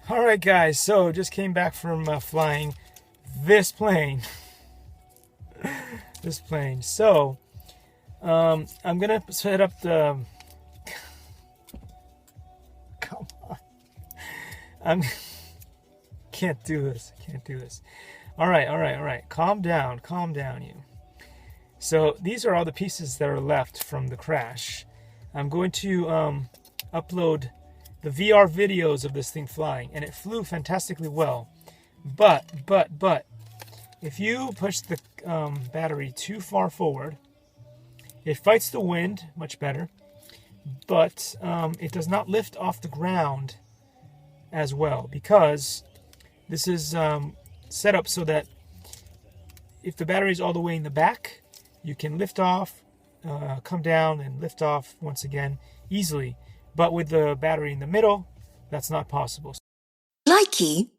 All right, guys. So just came back from flying this plane. This plane. So I'm gonna set up the. Come on. I'm. Can't do this. I can't do this. All right. All right. All right. Calm down. Calm down, you. So these are all the pieces that are left from the crash. I'm going to upload the VR videos of this thing flying, and it flew fantastically well. But, if you push the battery too far forward, it fights the wind much better, but it does not lift off the ground as well, because this is set up so that if the battery is all the way in the back, you can lift off, come down and lift off once again easily. But with the battery in the middle, that's not possible. Likey